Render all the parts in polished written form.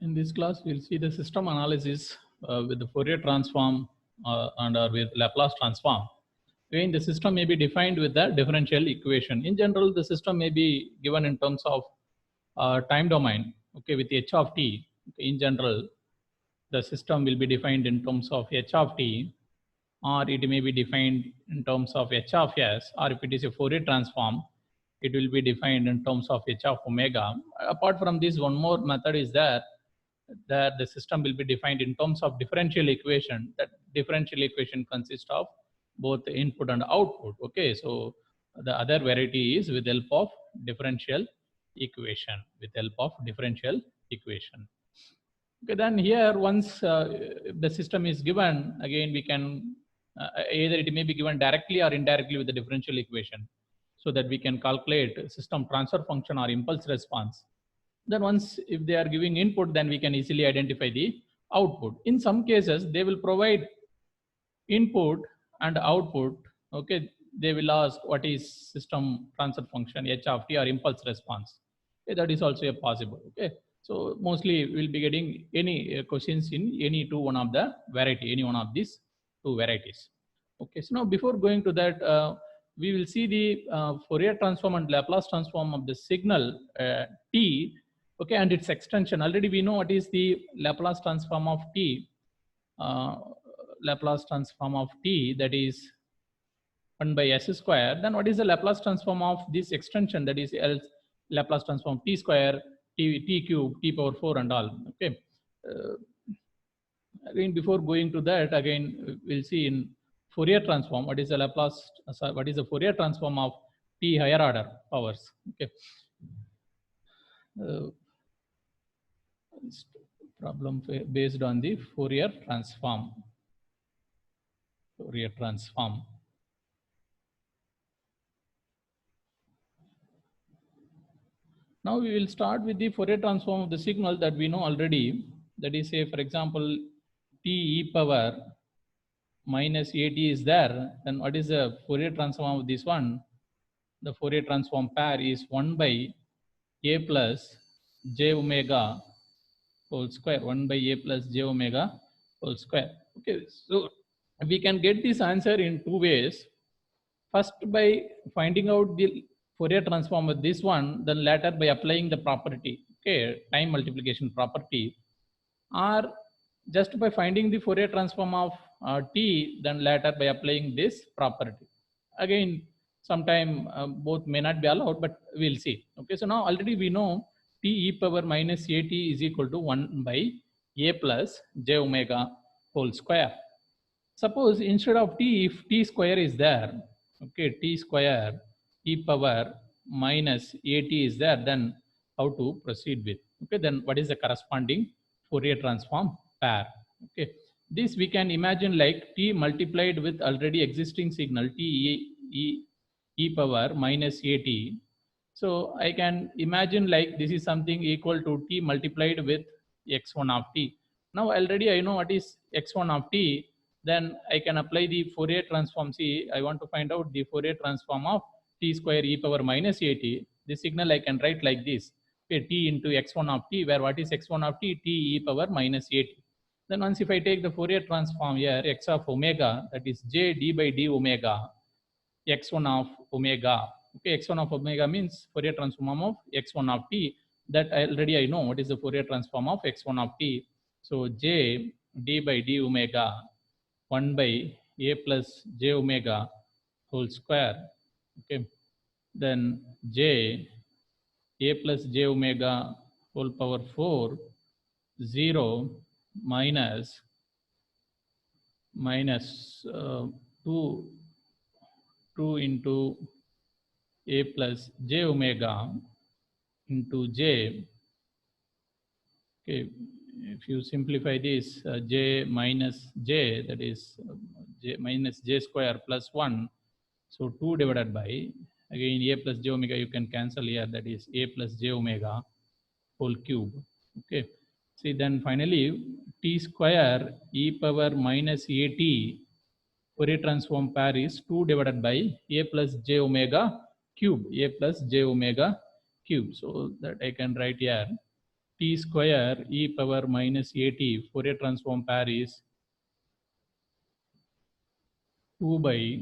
In this class, we'll see the system analysis with the Fourier transform and or with Laplace transform. Again, the system may be defined with the differential equation. In general, the system may be given in terms of time domain, okay, with h of t. Okay, in general, the system will be defined in terms of h of t, or it may be defined in terms of h of s, or if it is a Fourier transform, it will be defined in terms of h of omega. Apart from this, one more method is there, that the system will be defined in terms of differential equation. That differential equation consists of both input and output. Okay, so the other variety is with help of differential equation, with help of differential equation. Okay, then here once the system is given, again we can either it may be given directly or indirectly with the differential equation, so that we can calculate system transfer function or impulse response. Then once if they are giving input, then we can easily identify the output. In some cases, they will provide input and output. Okay, they will ask what is system transfer function h of t or impulse response. Okay, that is also a possible. Okay, so mostly we'll be getting any questions in any one of the variety, any one of these two varieties. Okay, so now before going to that, we will see the Fourier transform and Laplace transform of the signal t. Okay, and its extension. Already we know what is the Laplace transform of t. Laplace transform of t, that is 1 by s square. Then what is the Laplace transform of this extension, that is Laplace transform t square, t cube, t power 4 and all. Okay, again before going to that, again we'll see in Fourier transform what is the Laplace, what is the Fourier transform of t higher order powers. Okay, problem based on the Fourier transform. Fourier transform. Now we will start with the Fourier transform of the signal that we know already. That is, say for example, t e power minus at is there. Then what is the Fourier transform of this one? The Fourier transform pair is 1 by a plus j omega whole square. 1 by a plus j omega whole square. Okay, so we can get this answer in two ways. First, by finding out the Fourier transform of this one, then later by applying the property, okay, time multiplication property, or just by finding the Fourier transform of t, then later by applying this property. Again, sometime both may not be allowed, but we'll see. Okay, so now already we know t e power minus at is equal to 1 by a plus j omega whole square. Suppose instead of t, if t square is there, okay, t square e power minus at is there, then how to proceed with? Okay, then what is the corresponding Fourier transform pair? Okay, this we can imagine like t multiplied with already existing signal e power minus at. So I can imagine like this is something equal to t multiplied with x1 of t. Now already I know what is x1 of t, then I can apply the Fourier transform. See, I want to find out the Fourier transform of t square e power minus at. The signal I can write like this. Okay, t into x1 of t, where what is x1 of t? T e power minus at. Then once if I take the Fourier transform here, x of omega, that is j d by d omega, x1 of omega. Okay, x1 of omega means Fourier transform of x1 of t. That already I know what is the Fourier transform of x1 of t. So j d by d omega 1 by a plus j omega whole square. Okay, then j a plus j omega whole power 4 0 minus 2 into a plus j omega into j. Okay, if you simplify this, j minus j, that is j minus j square plus 1. So 2 divided by, again a plus j omega you can cancel here, that is a plus j omega whole cube. Okay, see, then finally t square e power minus at Fourier transform pair is 2 divided by a plus j omega cube, a plus j omega cube. So that I can write here t square e power minus at Fourier transform pair is 2 by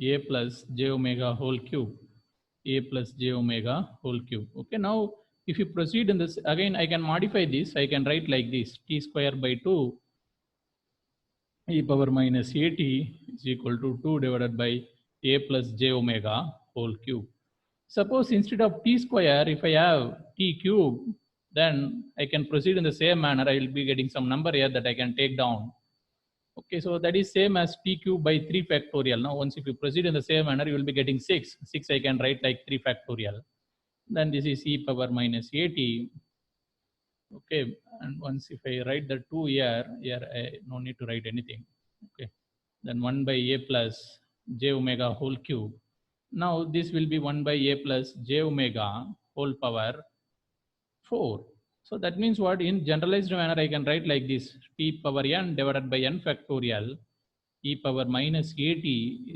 a plus j omega whole cube, a plus j omega whole cube. Okay, now if you proceed in this, again I can modify this. I can write like this: t square by 2 e power minus at is equal to 2 divided by a plus j omega whole cube. Suppose instead of t square, if I have t cube, then I can proceed in the same manner. I will be getting some number here that I can take down. Okay, so that is same as t cube by 3 factorial. Now, once if you proceed in the same manner, you will be getting 6. 6 I can write like 3 factorial. Then this is e power minus at. Okay, and once if I write the 2 here I no need to write anything. Okay, then 1 by a plus j omega whole cube. Now this will be 1 by a plus j omega whole power 4. So that means what, in generalized manner I can write like this: t power n divided by n factorial e power minus at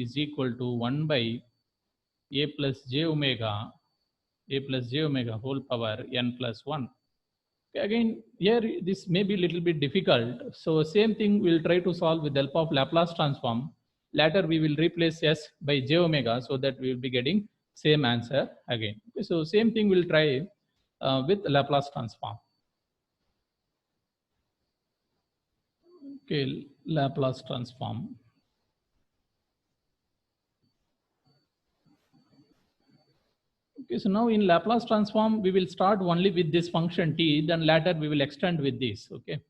is equal to 1 by a plus j omega whole power n plus 1. Again, here this may be a little bit difficult. So same thing we'll try to solve with the help of Laplace transform. Later we will replace s by j omega so that we will be getting same answer again. Okay, so same thing we'll try with Laplace transform. Okay, Laplace transform. Okay, so now in Laplace transform, we will start only with this function t, then later we will extend with this. Okay,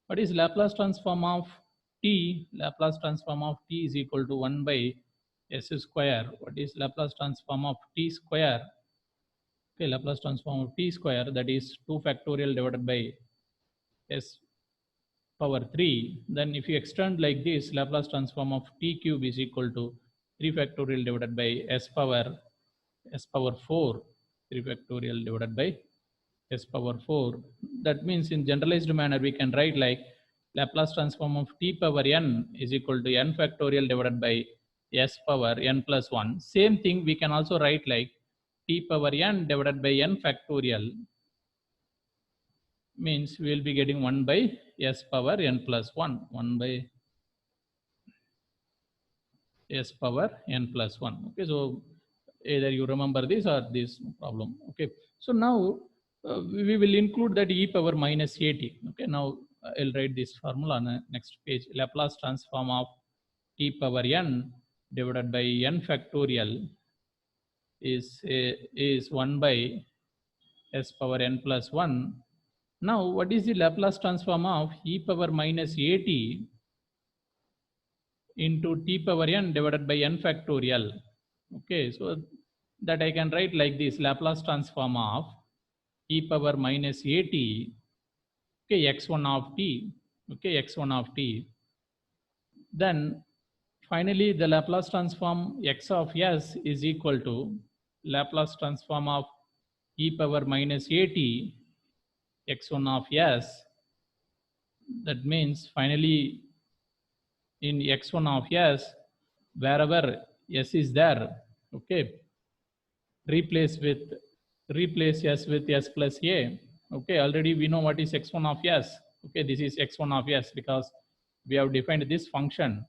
what is Laplace transform of t? Laplace transform of t is equal to 1 by s square. What is Laplace transform of t square? Okay, Laplace transform of t square, that is 2 factorial divided by s power 3. Then if you extend like this, Laplace transform of t cube is equal to 3 factorial divided by s power 4, 3 factorial divided by s power 4. That means in generalized manner we can write like Laplace transform of t power n is equal to n factorial divided by s power n plus 1. Same thing we can also write like t power n divided by n factorial, means we will be getting 1 by s power n plus 1, 1 by s power n plus 1. Okay, so either you remember this or this, no problem. Okay, so now we will include that e power minus at. Okay, now I'll write this formula on the next page. Laplace transform of t power n divided by n factorial is 1 by s power n plus 1. Now what is the Laplace transform of e power minus at into t power n divided by n factorial? Okay, so that I can write like this: Laplace transform of e power minus at, okay, x1 of t, okay, x1 of t. Then finally the Laplace transform x of s is equal to Laplace transform of e power minus at x1 of s. That means finally in x1 of s, wherever s is there, okay, replace s with s plus a. Okay, already we know what is x1 of s. Okay, this is x1 of s because we have defined this function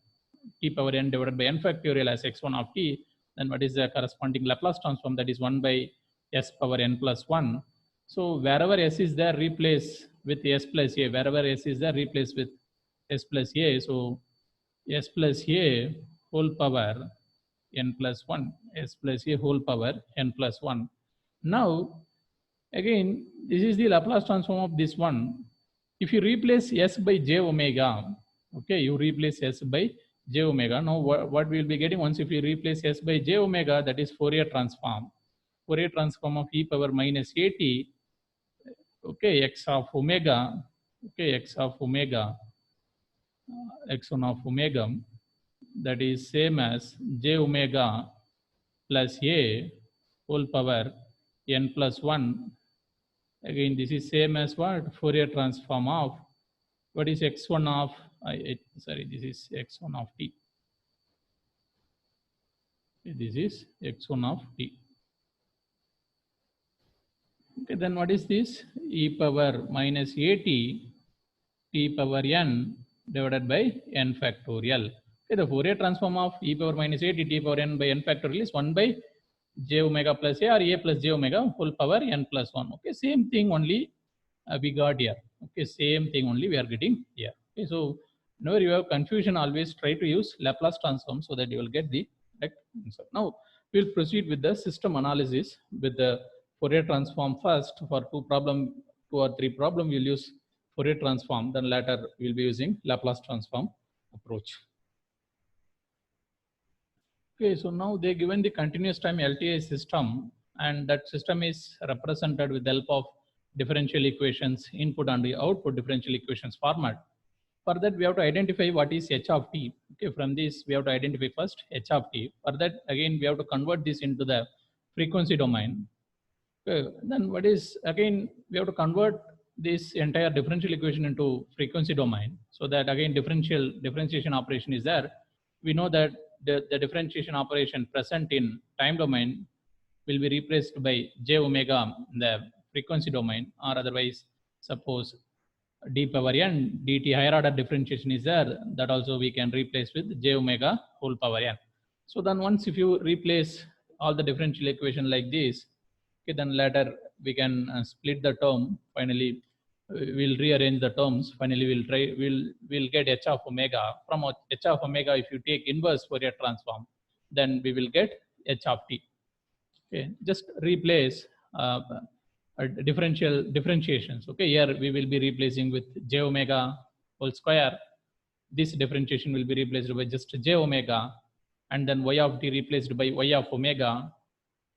t power n divided by n factorial as x1 of t. Then what is the corresponding Laplace transform? That is 1 by s power n plus 1. So wherever s is there, replace with s plus a. Wherever s is there, replace with s plus a. So s plus a whole power n plus 1, s plus a whole power n plus 1. Now again, this is the Laplace transform of this one. If you replace s by j omega, okay, you replace s by j omega. Now what we will be getting once if you replace s by j omega, that is Fourier transform. Fourier transform of e power minus at, okay, x of omega, okay, x of omega, x1 of omega, that is same as j omega plus a whole power n plus 1. Again, this is same as what? Fourier transform of what is x1 of, sorry, this is x1 of t. This is x1 of t. Okay, then what is this? E power minus at t power n divided by n factorial. Okay, the Fourier transform of e power minus at t power n by n factorial is 1 by j omega plus a or a plus j omega whole power n plus 1. Okay, same thing only we got here. Okay, same thing only we are getting here. Okay, so whenever you have confusion, always try to use Laplace transform so that you will get the correct answer. Now we'll proceed with the system analysis with the Fourier transform first. For two or three problem, we'll use Fourier transform. Then later we'll be using Laplace transform approach. Okay, so now they given the continuous time LTI system, and that system is represented with the help of differential equations, input and the output differential equations format. For that, we have to identify what is h of t. Okay, from this, we have to identify first h of t. For that, again, we have to convert this into the frequency domain. Okay, then what is, again, we have to convert this entire differential equation into frequency domain, so that again differentiation operation is there. We know that the differentiation operation present in time domain will be replaced by j omega in the frequency domain, or otherwise suppose d power n dt higher order differentiation is there, that also we can replace with j omega whole power n. So then once if you replace all the differential equation like this, okay, then later we can split the term. Finally we'll rearrange the terms. Finally we'll get h of omega. From h of omega, if you take inverse Fourier transform, then we will get h of t. Okay, just replace differentiations. Okay, here we will be replacing with j omega whole square. This differentiation will be replaced by just j omega, and then y of t replaced by y of omega.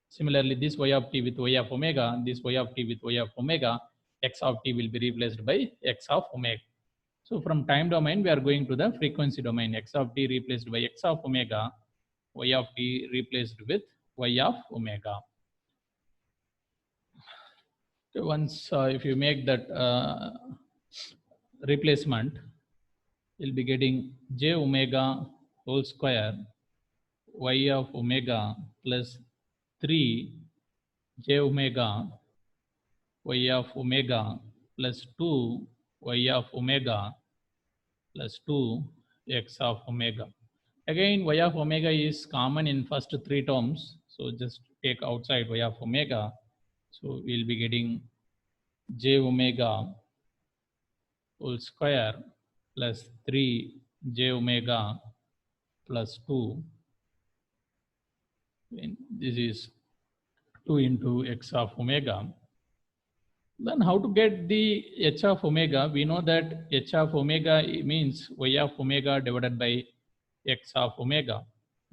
Similarly, this y of t with y of omega, this y of t with y of omega, x of t will be replaced by x of omega. So from time domain, we are going to the frequency domain. X of t replaced by x of omega, y of t replaced with y of omega. Okay, once if you make that replacement, you'll be getting j omega whole square y of omega plus 3 j omega y of omega plus 2 y of omega plus 2 x of omega. Again, y of omega is common in first three terms, so just take outside y of omega. So we'll be getting j omega whole square plus 3 j omega plus 2. And this is 2 into x of omega. Then how to get the h of omega? We know that h of omega means y of omega divided by x of omega.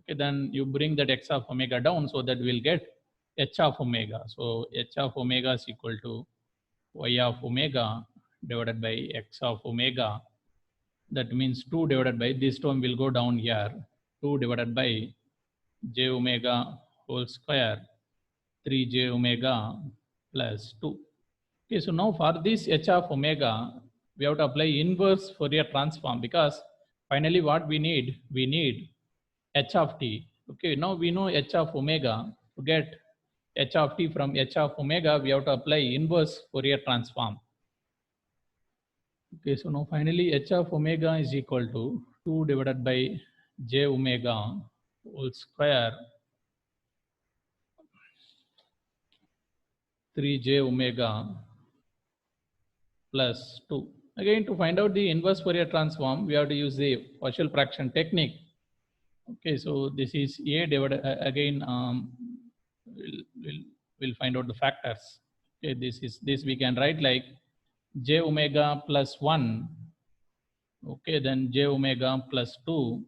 Okay, then you bring that x of omega down so that we'll get h of omega. So h of omega is equal to y of omega divided by x of omega. That means 2 divided by, this term will go down here, 2 divided by j omega whole square 3 j omega plus 2. Okay, so now for this h of omega, we have to apply inverse Fourier transform, because finally what we need h of t. Okay, now we know h of omega. To get h of t from h of omega, we have to apply inverse Fourier transform. Okay, so now finally h of omega is equal to 2 divided by j omega whole square 3 j omega plus 2. Again, to find out the inverse Fourier transform, we have to use the partial fraction technique. Okay, so this is a divided, again we'll find out the factors. Okay, this we can write like j omega plus 1. Okay, then j omega plus 2.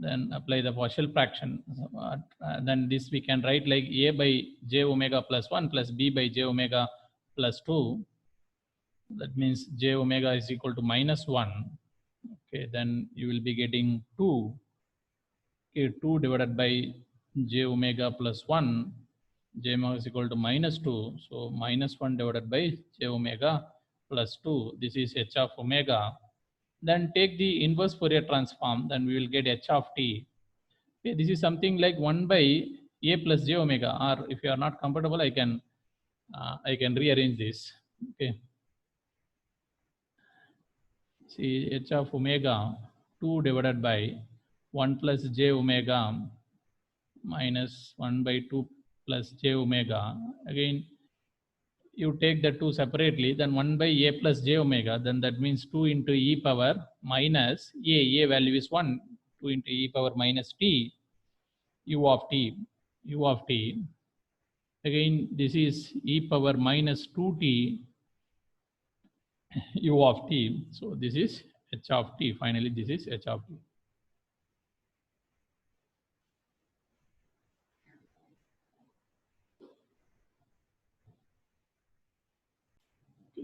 Then apply the partial fraction. Then this we can write like a by j omega plus 1 plus b by j omega plus 2. That means j omega is equal to minus 1. Okay, then you will be getting 2. Okay, 2 divided by j omega plus 1. J omega is equal to minus 2. So minus 1 divided by j omega plus 2. This is h of omega. Then take the inverse Fourier transform. Then we will get h of t. Okay, this is something like 1 by a plus j omega. Or if you are not comfortable, I can I can rearrange this. Okay. See, h of omega 2 divided by 1 plus j omega minus 1 by 2 plus j omega. Again, you take the 2 separately, then 1 by a plus j omega, then that means 2 into e power minus a value is 1, 2 into e power minus t, u of t, u of t. Again, this is e power minus 2t u of t. So this is h of t. Finally, this is h of t.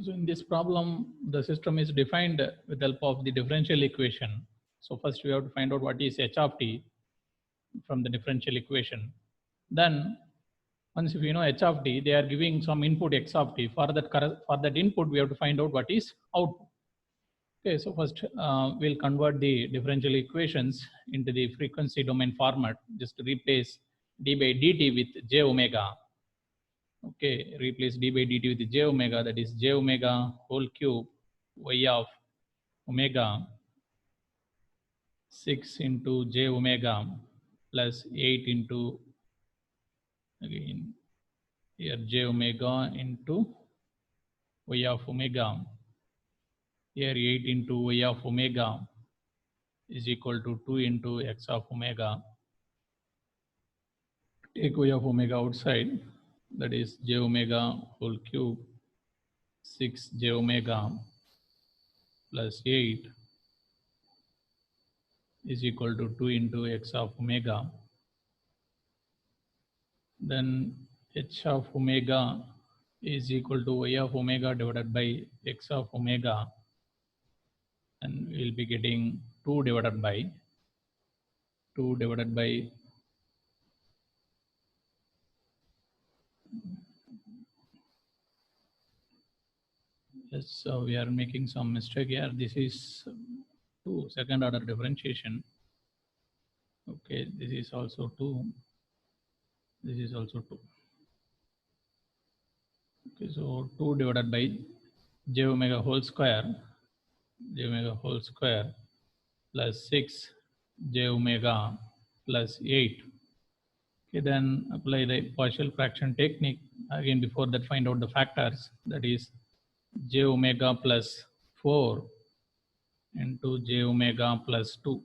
So in this problem, the system is defined with the help of the differential equation. So first we have to find out what is h of t from the differential equation. Then once if you know h of t, they are giving some input x of t. For that input, we have to find out what is output. Okay, so first we'll convert the differential equations into the frequency domain format. Just to replace d by dt with j omega. Okay, replace d by dt with j omega, that is j omega whole cube y of omega 6 into j omega plus 8 into, again here j omega into y of omega, here 8 into y of omega is equal to 2 into x of omega. Take y of omega outside, that is j omega whole cube 6 j omega plus 8 is equal to 2 into x of omega. Then h of omega is equal to y of omega divided by x of omega, and we'll be getting 2 divided by yes, so we are making some mistake here. This is 2 second order differentiation. Okay, this is also 2, this is also 2. Okay, so 2 divided by j omega whole square plus 6 j omega plus 8. Okay, then apply the partial fraction technique. Again, before that, find out the factors. That is j omega plus 4 into j omega plus 2.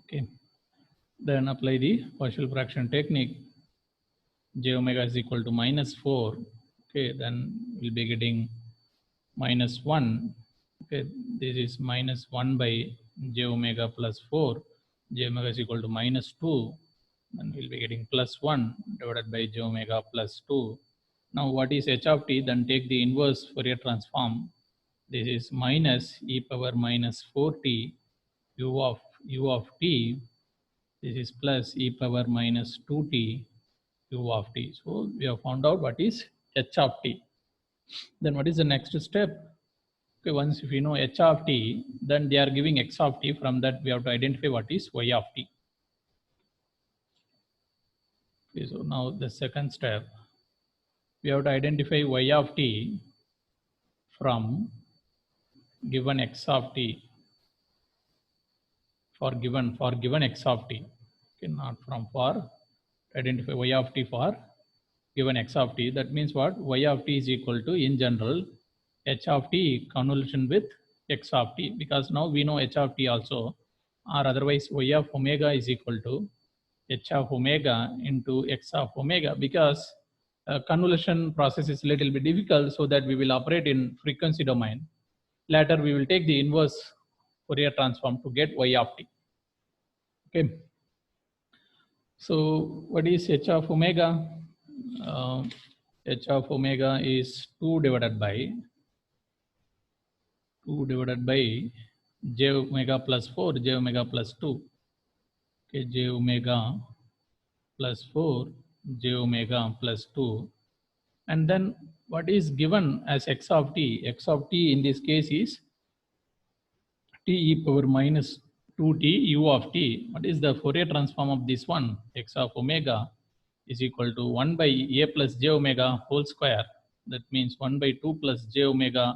Okay, then apply the partial fraction technique. J omega is equal to minus 4. Okay, then we'll be getting minus 1. Okay, this is minus 1 by j omega plus 4. J omega is equal to minus 2. Then we'll be getting plus 1 divided by j omega plus 2. Now what is h of t? Then take the inverse Fourier transform. This is minus e power minus 4t u of t. This is plus e power minus 2t u of t. So we have found out what is h of t. Then what is the next step? Okay, once if we know h of t, then they are giving x of t. From that we have to identify what is y of t. Okay, so now the second step, we have to identify y of t from given x of t, for given x of t. Okay, not from, for identify y of t for given x of t. That means what? Y of t is equal to, in general, h of t convolution with x of t, because now we know h of t also, or otherwise y of omega is equal to h of omega into x of omega, because convolution process is a little bit difficult, so that we will operate in frequency domain. Later we will take the inverse Fourier transform to get y of t. Okay, so what is h of omega? H of omega is 2 divided by j omega plus 4, j omega plus 2. Okay, j omega plus 4, j omega plus 2. And then what is given as x of t? X of t in this case is t e power minus 2t u of t. What is the Fourier transform of this one? X of omega is equal to 1 by a plus j omega whole square. That means 1 by 2 plus j omega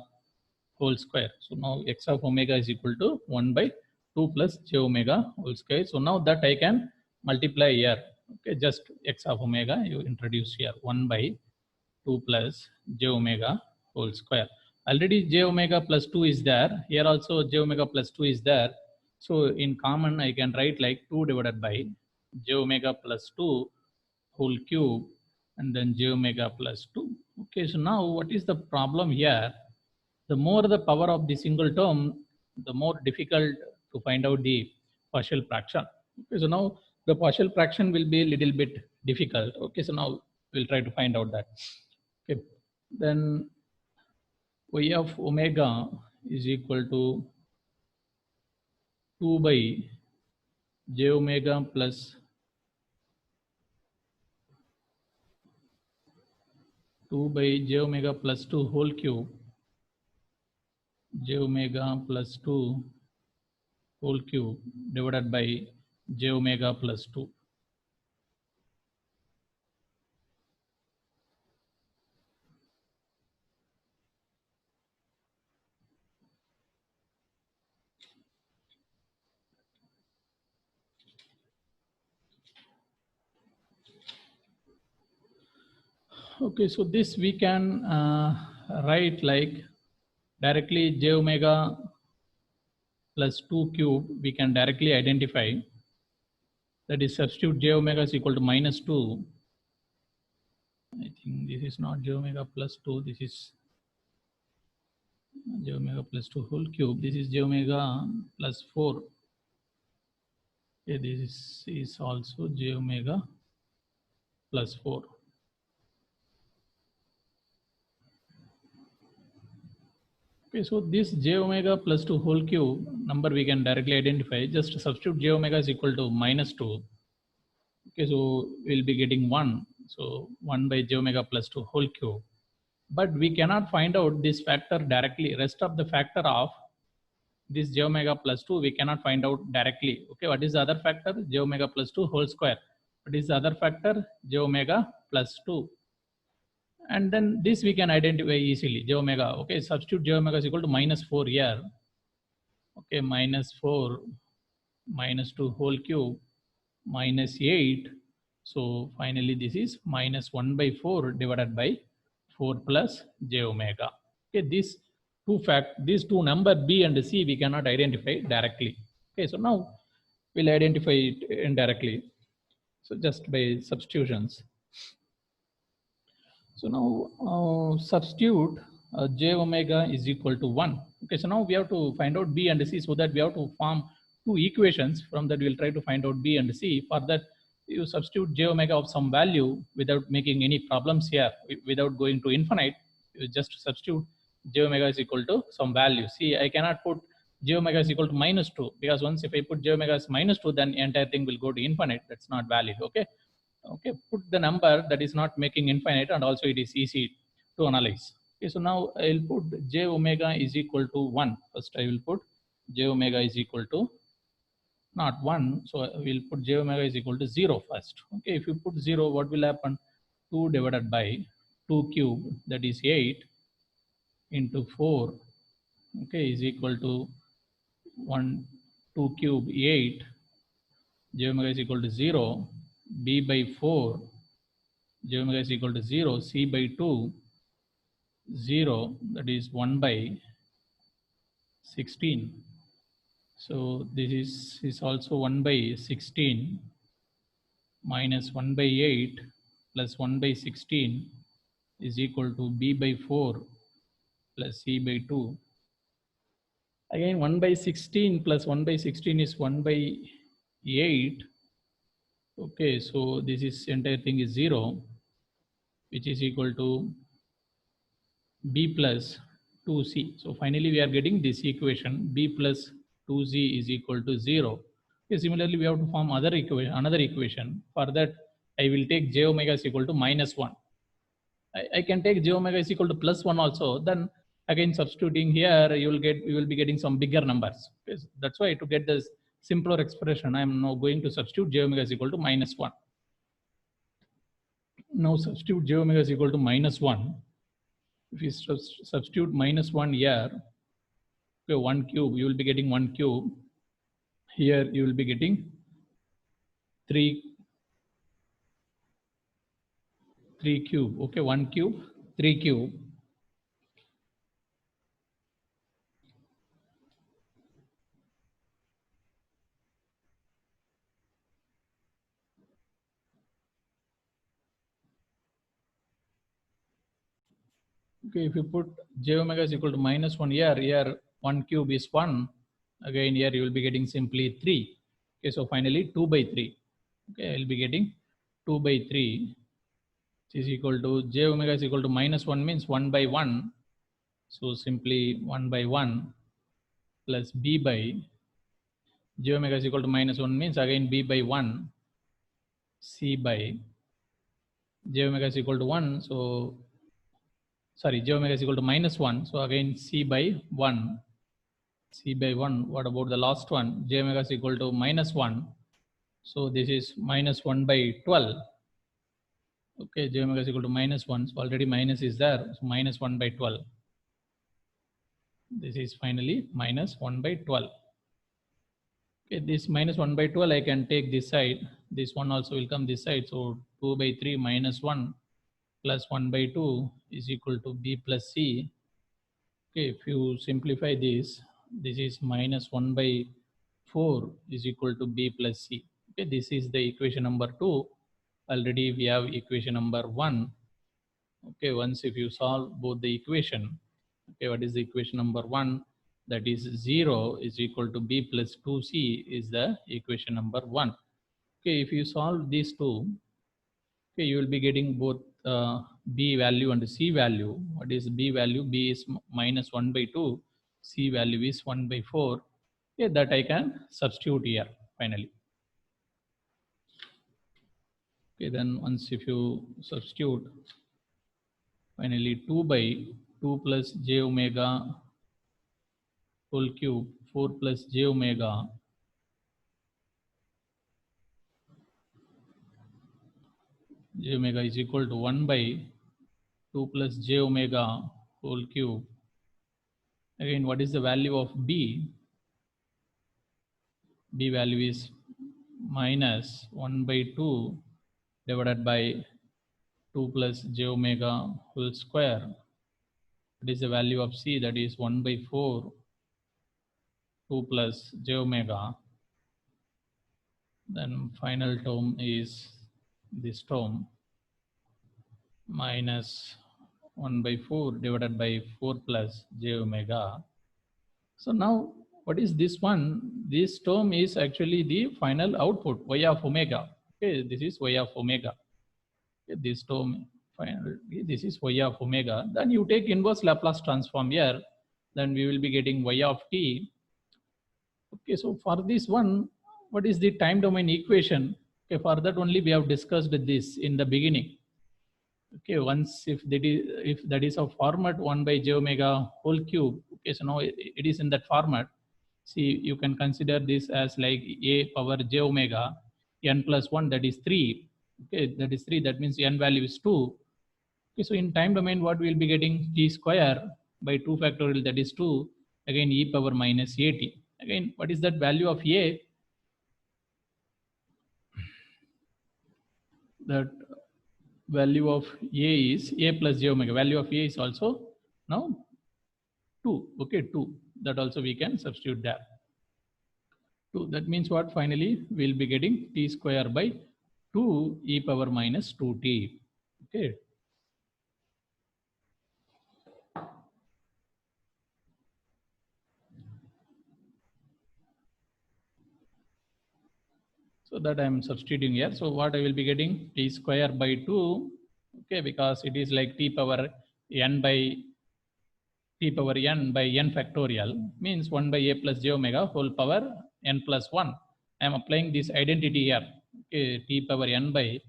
whole square. So now x of omega is equal to 1 by 2 plus j omega whole square. So now that I can multiply here. Okay, just x of omega you introduce here 1 by 2 plus j omega whole square. Already j omega plus 2 is there. Here also j omega plus 2 is there. So in common I can write like 2 divided by j omega plus 2 whole cube and then j omega plus 2. Okay, so now what is the problem here? The more the power of the single term, the more difficult to find out the partial fraction. Okay, so now the partial fraction will be a little bit difficult. Okay, so now we'll try to find out that. Okay, then y of omega is equal to 2 by j omega plus 2 by j omega plus 2 whole cube, j omega plus 2 whole cube divided by j omega plus 2. Okay, so this we can write like directly j omega plus 2 cube, we can directly identify. That is, substitute j omega is equal to minus 2. I think this is not j omega plus 2, this is j omega plus 2 whole cube. This is j omega plus 4. Okay, this is also j omega plus 4. Okay, so this j omega plus 2 whole cube number we can directly identify. Just substitute j omega is equal to minus 2. Okay, so we'll be getting 1. So 1 by j omega plus 2 whole cube. But we cannot find out this factor directly. Rest of the factor of this j omega plus 2 we cannot find out directly. Okay, what is the other factor? J omega plus 2 whole square. What is the other factor? J omega plus 2. And then this we can identify easily, j omega. Okay, substitute j omega is equal to minus 4 here. Okay, minus 4 minus 2 whole cube minus 8. So finally this is minus 1 by 4 divided by 4 plus j omega. Okay, these two number b and c we cannot identify directly. Okay, so now we'll identify it indirectly. So just by substitutions. So now substitute j omega is equal to 1. Okay, so now we have to find out b and c, so that we have to form two equations. From that we'll try to find out b and c. For that you substitute j omega of some value without making any problems here, without going to infinite. You just substitute j omega is equal to some value. See, I cannot put j omega is equal to minus 2, because once if I put j omega as minus 2, then the entire thing will go to infinite. That's not valid. Okay. Okay, put the number that is not making infinite, and also it is easy to analyze. Okay, so now I'll put j omega is equal to 1. First I will put j omega is equal to not 1, so I will put j omega is equal to 0 first. Okay, if you put 0, what will happen? 2 divided by 2 cube, that is 8 into 4, okay, is equal to 2 cube 8. J omega is equal to 0. B by 4, j omega is equal to 0, c by 2, 0, that is 1 by 16. So this is also 1 by 16 minus 1 by 8 plus 1 by 16 is equal to b by 4 plus c by 2. Again 1 by 16 plus 1 by 16 is 1 by 8. Okay, so this is entire thing is 0, which is equal to b plus 2c. So finally we are getting this equation, b plus 2z is equal to 0. Okay, similarly we have to form another equation. For that I will take j omega is equal to minus 1. I can take j omega is equal to plus 1 also. Then again substituting here, you will be getting some bigger numbers. Okay, so that's why to get this simpler expression, I am now going to substitute j omega is equal to minus 1. Now substitute j omega is equal to -1. If you substitute -1 here, okay, 1 cube, you will be getting 1 cube. Here you will be getting 3 cube. Okay, 1 cube, 3 cube. Okay, if you put j omega is equal to -1 here 1 cube is 1. Again, here you will be getting simply 3. Okay, so finally 2 by 3. Okay, I will be getting 2 by 3, which is equal to j omega is equal to -1 means 1 by 1. So simply 1 by 1 plus b by j omega is equal to -1 means again b by 1 c by j omega is equal to 1. So sorry, j omega is equal to -1. So again c by 1. C by 1. What about the last one? J omega is equal to -1. So this is -1 by 12. Okay, j omega is equal to -1. So already minus is there. So -1 by 12. This is finally -1 by 12. Okay, this -1 by 12 I can take this side. This one also will come this side. So 2 by 3 -1 plus 1 by 2 is equal to b plus c. Okay, if you simplify this, this is -1 by 4 is equal to b plus c. Okay, this is the equation number 2. Already we have equation number 1. Okay, once if you solve both the equation, okay, what is the equation number 1? That is 0 is equal to b plus 2c is the equation number 1. Okay, if you solve these two, okay, you will be getting both b value and c value. What is b value? B is -1 by 2. C value is 1 by 4. Okay, that I can substitute here finally. Okay, then once if you substitute, finally 2 by 2 plus j omega whole cube 4 plus j omega is equal to 1 by 2 plus j omega whole cube. Again, what is the value of b? B value is -1 by 2 divided by 2 plus j omega whole square. What is the value of c? That is 1 by 4 2 plus j omega. Then final term is this term -1 by 4 divided by 4 plus j omega. So now what is this one? This term is actually the final output y of omega. Okay, this is y of omega. Okay, this term finally this is y of omega. Then you take inverse Laplace transform here. Then we will be getting y of t. Okay, so for this one, what is the time domain equation? Okay, for that only we have discussed this in the beginning. Okay, once if that is of format 1 by j omega whole cube. Okay, so now it is in that format. See, you can consider this as like a power j omega n plus 1, that is 3. Okay, that is 3. That means n value is 2. Okay, so in time domain, what we will be getting? T square by 2 factorial, that is 2. Again, e power minus at. Again, what is that value of a? That value of a is a plus j omega. Value of a is also now 2. Okay, 2. That also we can substitute there. 2. That means what? Finally, we'll be getting t square by 2 e power minus 2t. Okay. So that I am substituting here. So what I will be getting? T square by 2. Okay, because it is like t power n by n factorial means 1 by a plus j omega whole power n plus 1. I am applying this identity here. Okay, t power n by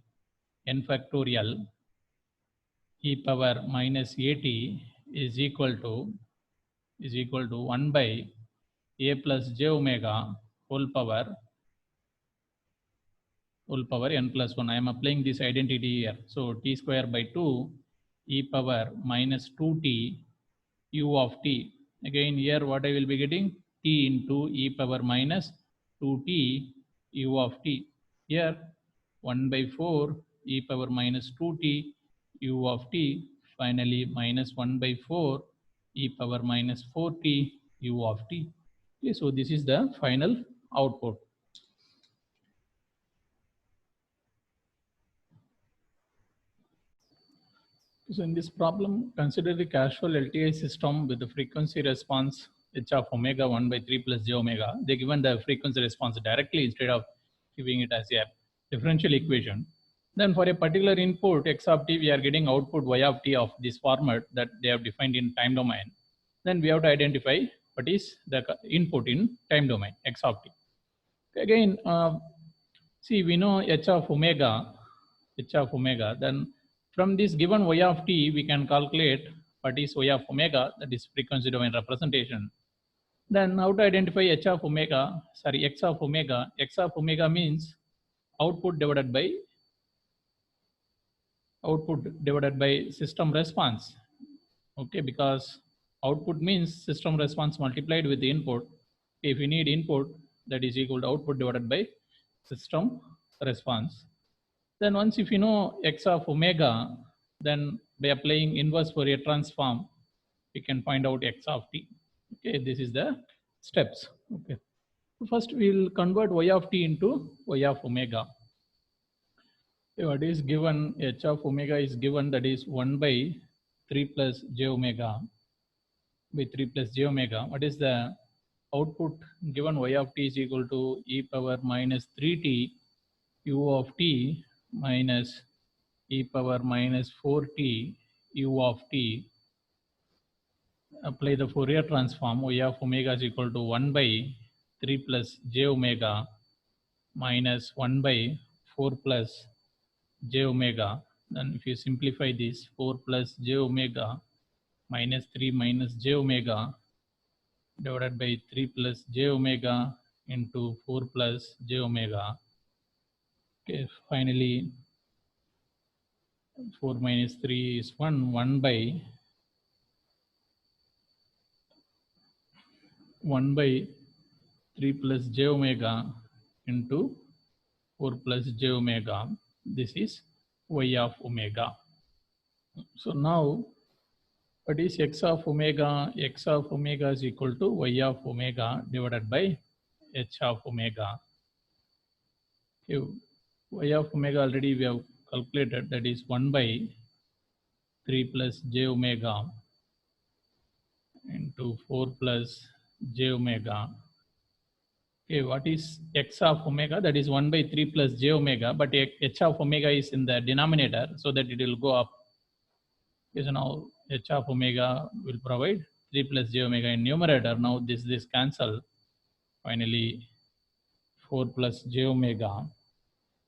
n factorial e power minus at is equal to 1 by a plus j omega whole power whole power n plus 1. I am applying this identity here. So t square by 2 e power minus 2t u of t. Again here what I will be getting? T into e power minus 2t u of t. Here 1 by 4 e power minus 2t u of t. Finally minus 1 by 4 e power minus 4t u of t. Okay, so this is the final output. So in this problem, consider the casual LTI system with the frequency response h of omega 1 by 3 plus j omega. They given the frequency response directly instead of giving it as a differential equation. Then for a particular input x of t, we are getting output y of t of this format that they have defined in time domain. Then we have to identify what is the input in time domain x of t. Again, see, we know h of omega, then from this given y of t, we can calculate what is y of omega, that is frequency domain representation. Then how to identify h of omega, sorry, x of omega? X of omega means output divided by system response. Okay, because output means system response multiplied with the input. If we need input, that is equal to output divided by system response. Then once if you know x of omega, then by applying inverse Fourier transform, we can find out x of t. Okay, this is the steps. Okay, first we will convert y of t into y of omega. Okay, what is given? H of omega is given, that is 1 by 3 plus j omega by 3 plus j omega. What is the output given? Y of t is equal to e power minus 3t u of t minus e power minus 4t u of t. Apply the Fourier transform. Y of omega is equal to 1 by 3 plus j omega minus 1 by 4 plus j omega. Then if you simplify this, 4 plus j omega minus 3 minus j omega divided by 3 plus j omega into 4 plus j omega. Okay, finally 4 minus 3 is 1 by 3 plus j omega into 4 plus j omega. This is y of omega. So now what is x of omega? X of omega is equal to y of omega divided by h of omega. Okay, y of omega already we have calculated, that is 1 by 3 plus j omega into 4 plus j omega. Okay, what is x of omega? That is 1 by 3 plus j omega, but h of omega is in the denominator, so that it will go up. Okay, so now h of omega will provide 3 plus j omega in numerator. Now this cancel. Finally 4 plus j omega.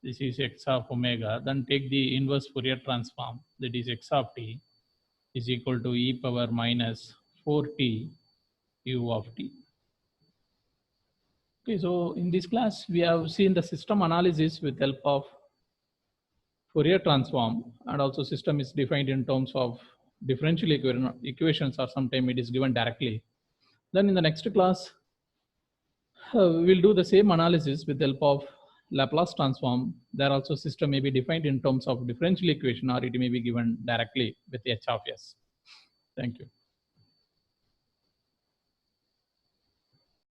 This is x of omega. Then take the inverse Fourier transform, that is x of t is equal to e power minus 4t u of t. Okay, so in this class we have seen the system analysis with help of Fourier transform, and also system is defined in terms of differential equations, or sometimes it is given directly. Then in the next class we will do the same analysis with help of Laplace transform. There also system may be defined in terms of differential equation, or it may be given directly with h of s. Thank you.